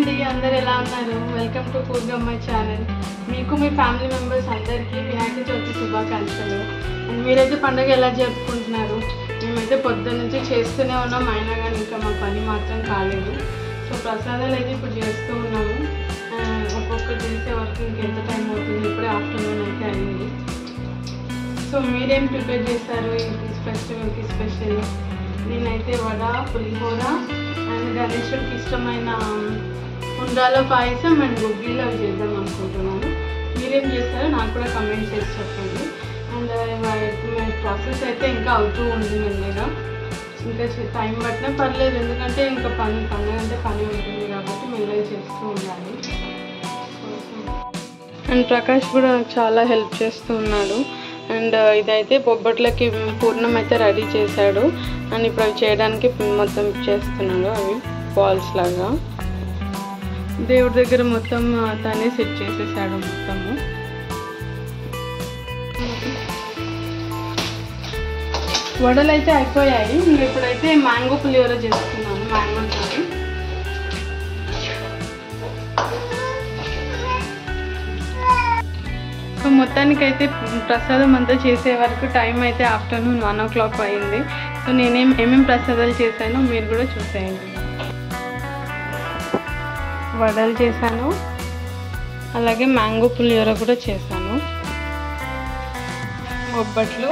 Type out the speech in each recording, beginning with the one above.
అండి, అందరు ఎలా ఉన్నారు? Welcome to Purgamma channel. మీకు మీ ఫ్యామిలీ మెంబర్స్ అందరికీ వినాయక చవితి శుభాకాంక్షలు. అండ్ మీరైతే పండుగ ఎలా జరుపుకుంటున్నారు? మేమైతే పొద్దున్న నుంచి చేస్తూనే ఉన్నాం, అయినా కానీ ఇంకా మా పని మాత్రం కాలేదు. సో ప్రసాదాలు అయితే ఇప్పుడు చేస్తూ ఉన్నాము. ఒక్కొక్కటి చేసే వరకు ఇంకెంత టైం అవుతుంది? ఇప్పుడే ఆఫ్టర్నూన్ అయితే అయింది. సో మీరేం ప్రిపేర్ చేస్తారు ఈ ఫెస్టివల్కి స్పెషల్? నేనైతే వడ, పులిహోర అండ్ గణేశుడికి ఇష్టమైన ఉండ్రాల పాయసం అండ్ గుగ్గిళ్ళు అవి చేద్దాం అనుకుంటున్నాను. మీరేం చేస్తారో నాకు కూడా కమెంట్ చేసి చెప్పండి. అండ్ ప్రాసెస్ అయితే ఇంకా అవుతూ ఉంది మెల్లగా. ఇంకా టైం పట్టినా పర్లేదు, ఎందుకంటే ఇంకా పండుగ అంటే పని ఉంటుంది కాబట్టి మెల్లగా చేస్తూ ఉండాలి. అండ్ ప్రకాష్ కూడా చాలా హెల్ప్ చేస్తూ ఉన్నాడు. అండ్ ఇదైతే బొబ్బట్లకి పూర్ణం అయితే రెడీ చేశాడు. అండ్ ఇప్పుడు అవి చేయడానికి మొత్తం చేస్తున్నాడు, అవి బాల్స్ లాగా. దేవుడి దగ్గర మొత్తం తనే సెట్ చేసేసాడు మొత్తము. వడలు అయితే అయిపోయాయి. ఇప్పుడైతే మ్యాంగో పులిహోర చేస్తున్నాను, మ్యాంగో తోటి. సో మొత్తానికైతే ప్రసాదం అంతా చేసే వరకు టైం అయితే ఆఫ్టర్నూన్ 1 o'clock అయింది. సో ఏమేమి ప్రసాదాలు చేశానో మీరు కూడా చూసేయండి. వడలు చేశాను, అలాగే మ్యాంగో పులిహోర కూడా చేశాను, బొబ్బట్లు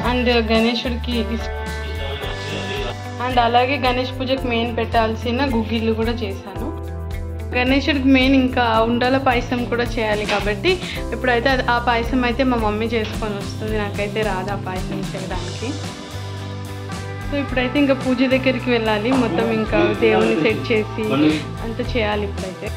అండ్ గణేశుడికి అండ్ అలాగే గణేష్ పూజకి మెయిన్ పెట్టాల్సిన గుగ్గిళ్ళు కూడా చేశాను. గణేశుడికి మెయిన్ ఇంకా ఉండాల పాయసం కూడా చేయాలి కాబట్టి ఇప్పుడైతే ఆ పాయసం అయితే మా మమ్మీ చేసుకొని వస్తుంది, నాకైతే రాదు ఆ పాయసం చేయడానికి. సో ఇప్పుడైతే ఇంకా పూజ దగ్గరికి వెళ్ళాలి, మొత్తం ఇంకా దేవుని సెట్ చేసి అంతా చేయాలి ఇప్పుడైతే.